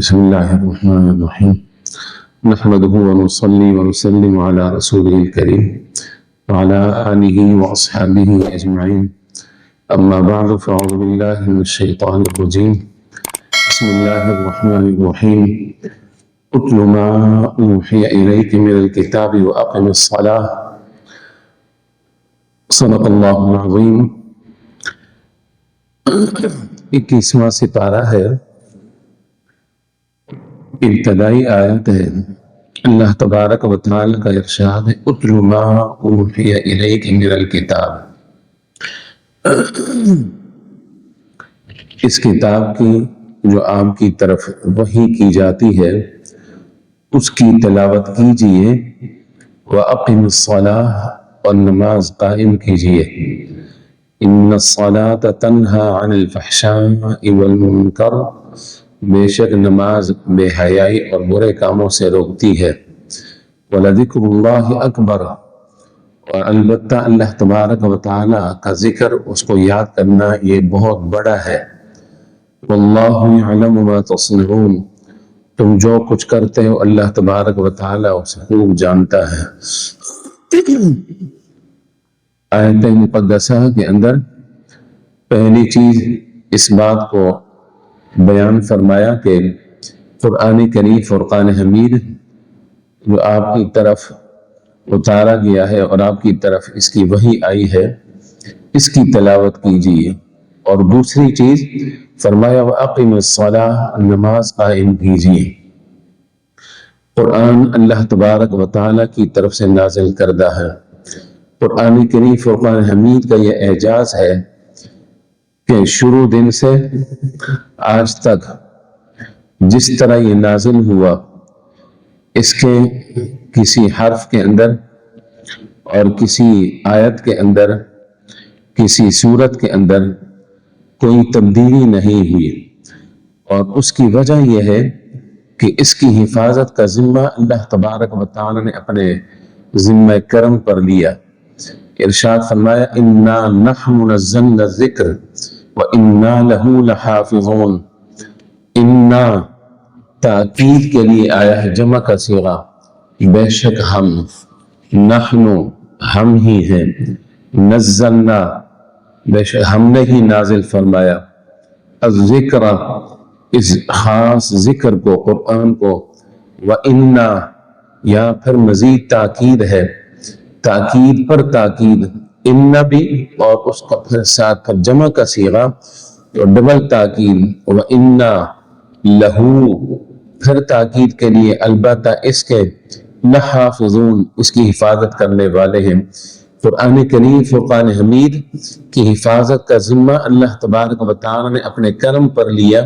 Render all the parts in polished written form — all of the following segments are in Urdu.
بسم الله الرحمن الرحيم نحمده ونصلي ونسلم على رسوله الكريم وعلى آله وأصحابه أجمعين أما بعد فأعوذ بالله من الشيطان الرجيم بسم الله الرحمن الرحيم اتل ما أوحي إليك من الكتاب وأقم الصلاة صدق الله العظيم 21واں سپارہ ہے، ابتدائی آیت ہے۔ اللہ تبارک و تعالی کا ارشاد ہے اتل ما اوحی الیک من الکتاب، اس کتاب کی جو آپ کی طرف وحی کی جاتی ہے اس کی تلاوت کیجئے، وَأَقِمِ الصَّلَاةَ اور نماز قائم کیجئے، ان الصلاة تنہا عن الفحشاء والمنکر، بے شک نماز بے حیائی اور برے کاموں سے روکتی ہے، وَلَذِكْرُ اللَّهِ أَكْبَرُ، اور البتہ اللہ تبارک و تعالی کا ذکر، اس کو یاد کرنا، یہ بہت بڑا ہے۔ وَاللَّهُ يَعْلَمُ مَا تَصْنَعُونَ، تم جو کچھ کرتے ہو اللہ تبارک و تعالی اسے خوب جانتا ہے۔ آیت مقدسہ کے اندر پہلی چیز اس بات کو بیان فرمایا کہ قرآن کریم فرقان حمید جو آپ کی طرف اتارا گیا ہے اور آپ کی طرف اس کی وحی آئی ہے، اس کی تلاوت کیجیے، اور دوسری چیز فرمایا وَأَقِمِ الصَّلَاةَ، نماز قائم کیجیے۔ قرآن اللہ تبارک و تعالی کی طرف سے نازل کردہ ہے۔ قرآن کریم فرقان حمید کا یہ اعجاز ہے کہ شروع دن سے آج تک جس طرح یہ نازل ہوا، اس کے کسی حرف کے اندر اور کسی آیت کے اندر، کسی سورت کے اندر کوئی تبدیلی نہیں ہوئی، اور اس کی وجہ یہ ہے کہ اس کی حفاظت کا ذمہ اللہ تبارک و تعالی نے اپنے ذمہ کرم پر لیا۔ ارشاد فرمایا اِنَّا نَحْنُ نَزَّلْنَا الذِّكْرَ وَإِنَّا لَهُ لَحَافِظُونَ، اِنَّا تاکید کے لیے آیا ہے، جمع کا صیغہ، بے شک ہم، نحن ہم ہی ہیں، نزلنا بے شک ہم نے ہی نازل فرمایا، الذکر اس خاص ذکر کو، قرآن کو، وَإِنَّا یا پھر مزید تاکید ہے، تاکید پر تاکید، ان بھی اور اس کا پھر ساتھ پھر جمع کا صیغہ تو ڈبل تاکید، وَإِنَّا لَهُ پھر تاکید کے لیے، البتہ اس کے، لَحَافِظُونَ اس کی حفاظت کرنے والے ہیں۔ قرآن کریم فرقان حمید کی حفاظت کا ذمہ اللہ تبارک و تعالی نے اپنے کرم پر لیا،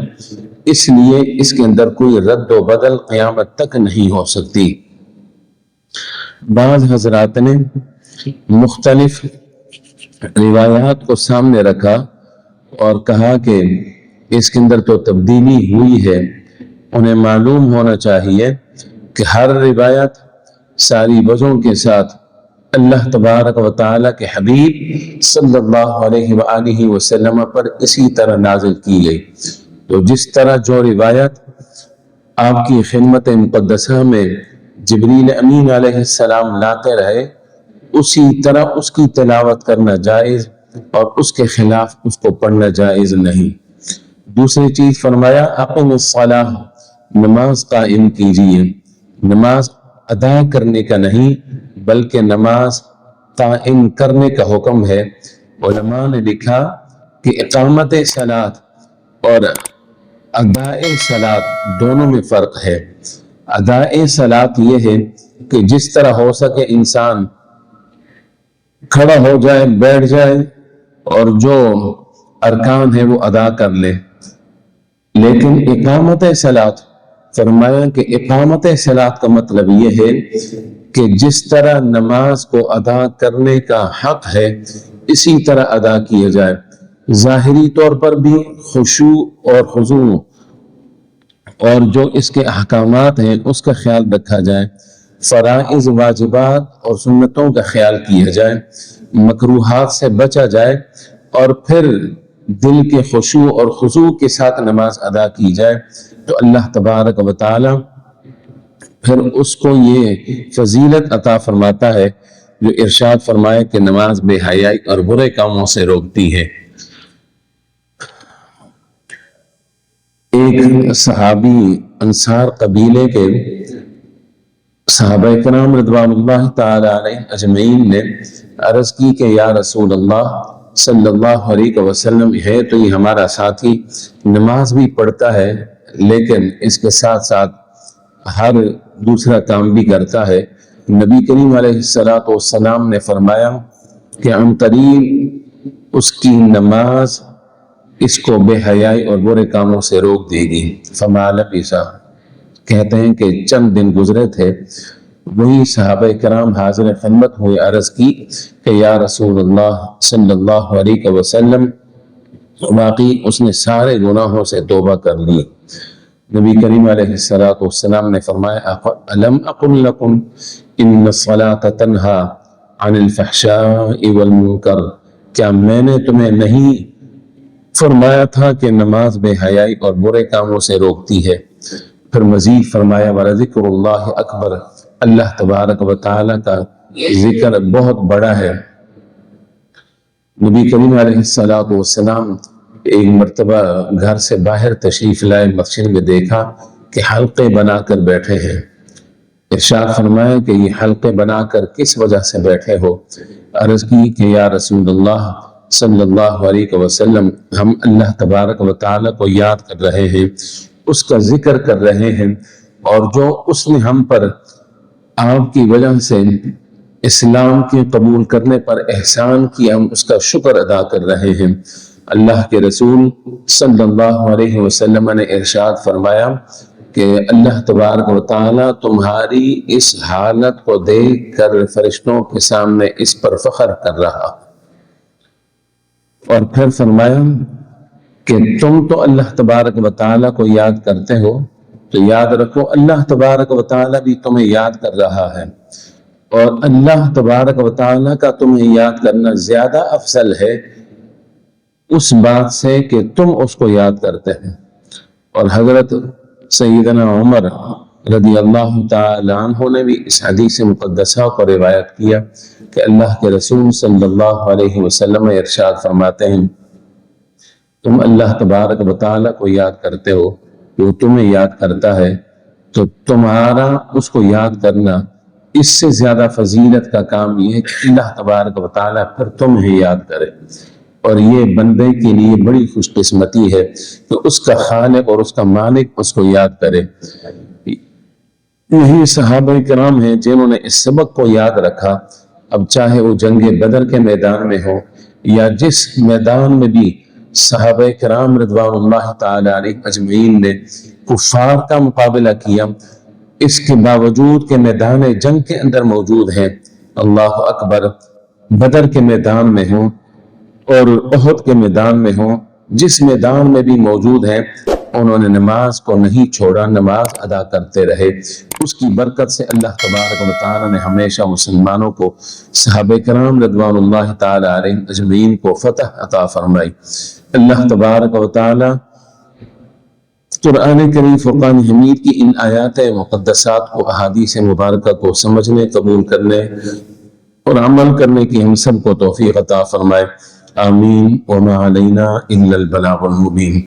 اس لیے اس کے اندر کوئی رد و بدل قیامت تک نہیں ہو سکتی۔ بعض حضرات نے مختلف روایات کو سامنے رکھا اور کہا کہ اس کے اندر تو تبدیلی ہوئی ہے۔ انہیں معلوم ہونا چاہیے کہ ہر روایت ساری وجہوں کے ساتھ اللہ تبارک و تعالی کے حبیب صلی اللہ علیہ وآلہ وسلم پر اسی طرح نازل کی گئی۔ تو جس طرح جو روایت آپ کی خدمت مقدسہ میں جبریل امین علیہ السلام لاتے رہے، اسی طرح اس کی تلاوت کرنا جائز، اور اس کے خلاف اس کو پڑھنا جائز نہیں۔ دوسری چیز فرمایا اقم الصلاۃ، نماز قائم کیجیے، نماز ادا کرنے کا نہیں بلکہ نماز قائم کرنے کا حکم ہے۔ علماء نے لکھا کہ اقامت صلاۃ اور اداء صلاۃ دونوں میں فرق ہے۔ اداء صلاۃ یہ ہے کہ جس طرح ہو سکے انسان کھڑا ہو جائے، بیٹھ جائے اور جو ارکان ہے وہ ادا کر لے، لیکن اقامت صلاۃ فرمایا کہ اقامت صلاۃ کا مطلب یہ ہے کہ جس طرح نماز کو ادا کرنے کا حق ہے اسی طرح ادا کیا جائے، ظاہری طور پر بھی خشوع اور خضوع اور جو اس کے احکامات ہیں اس کا خیال رکھا جائے، فرائض واجبات اور سنتوں کا خیال کیا جائے، مکروہات سے بچا جائے، اور پھر دل کے خشوع اور خضوع کے ساتھ نماز ادا کی جائے تو اللہ تبارک و تعالی پھر اس کو یہ فضیلت عطا فرماتا ہے جو ارشاد فرمائے کہ نماز بے حیائی اور برے کاموں سے روکتی ہے۔ ایک صحابی انصار قبیلے کے صحابہ کرام رضوان اللہ تعالی علیہ اجمعین نے عرض کی کہ یا رسول اللہ صلی اللہ علیہ وسلم، ہے تو یہ ہمارا ساتھی، نماز بھی پڑھتا ہے لیکن اس کے ساتھ ساتھ ہر دوسرا کام بھی کرتا ہے۔ نبی کریم علیہ السلام نے فرمایا کہ عن قریب اس کی نماز اس کو بے حیائی اور برے کاموں سے روک دے گی۔ فما لبث، کہتے ہیں کہ چند دن گزرے تھے، وہی صحابہ کرام حاضر خدمت ہوئے، عرض کی کہ یا رسول اللہ صلی اللہ علیہ وسلم، واقعی اس نے سارے گناہوں سے توبہ کر لی۔ نبی کریم علیہ السلام نے فرمایا الم اقل لکم ان الصلاۃ تنہا عن الفحشاء والمنکر، کیا میں نے تمہیں نہیں فرمایا تھا کہ نماز بے حیائی اور برے کاموں سے روکتی ہے؟ پھر مزید فرمایا وَلَذِكْرُ اللَّهِ اکبر، اللہ تبارک و تعالی کا ذکر بہت بڑا ہے۔ نبی کریم علیہ السلام ایک مرتبہ گھر سے باہر تشریف لائے، مسجد میں دیکھا کہ حلقے بنا کر بیٹھے ہیں۔ ارشاد فرمایا کہ یہ حلقے بنا کر کس وجہ سے بیٹھے ہو؟ عرض کی کہ یا رسول اللہ صلی اللہ علیہ وسلم، ہم اللہ تبارک و تعالی کو یاد کر رہے ہیں، اس کا ذکر کر رہے ہیں، اور جو اس نے ہم پر آپ کی وجہ سے اسلام کے قبول کرنے پر احسان کیا، ہم اس کا شکر ادا کر رہے ہیں۔ اللہ کے رسول صلی اللہ علیہ وسلم نے ارشاد فرمایا کہ اللہ تبارک و تعالی تمہاری اس حالت کو دیکھ کر فرشتوں کے سامنے اس پر فخر کر رہا، اور پھر فرمایا کہ تم تو اللہ تبارک و تعالی کو یاد کرتے ہو، تو یاد رکھو اللہ تبارک و تعالی بھی تمہیں یاد کر رہا ہے، اور اللہ تبارک و تعالی کا تمہیں یاد کرنا زیادہ افضل ہے اس بات سے کہ تم اس کو یاد کرتے ہیں۔ اور حضرت سیدنا عمر رضی اللہ تعالی عنہ نے بھی اس حدیث مقدسہ کو روایت کیا کہ اللہ کے رسول صلی اللہ علیہ وسلم ارشاد فرماتے ہیں تم اللہ تبارک و تعالی کو یاد کرتے ہو، وہ تمہیں یاد کرتا ہے، تو تمہارا اس کو یاد کرنا اس سے زیادہ فضیلت کا کام یہ ہے کہ اللہ تبارک و تعالی پھر تمہیں یاد کرے۔ اور یہ بندے کے لیے بڑی خوش قسمتی ہے کہ اس کا خالق اور اس کا مالک اس کو یاد کرے۔ یہی صحابہ کرام ہیں جنہوں نے اس سبق کو یاد رکھا، اب چاہے وہ جنگ بدر کے میدان میں ہو یا جس میدان میں بھی صحابہ کرام رضوان اللہ تعالی علیہ اجمعین نے کفار کا مقابلہ کیا، اس کے باوجود کہ میدان جنگ کے اندر موجود ہیں، اللہ اکبر، بدر کے میدان میں ہوں اور احد کے میدان میں ہوں، جس میدان میں بھی موجود ہیں، انہوں نے نماز کو نہیں چھوڑا، نماز ادا کرتے رہے۔ اس کی برکت سے اللہ تبارک و تعالی نے ہمیشہ مسلمانوں کو، صحابہ کرام رضوان اللہ تعالی علیہ اجمعین کو فتح عطا فرمائی۔ اللہ تبارک و تعالی قرآن کریم فرقان حمید کی ان آیات مقدسات کو، احادیث مبارکہ کو سمجھنے، قبول کرنے اور عمل کرنے کی ہم سب کو توفیق عطا فرمائے۔ آمین۔ وما علینا الا البلاغ المبین۔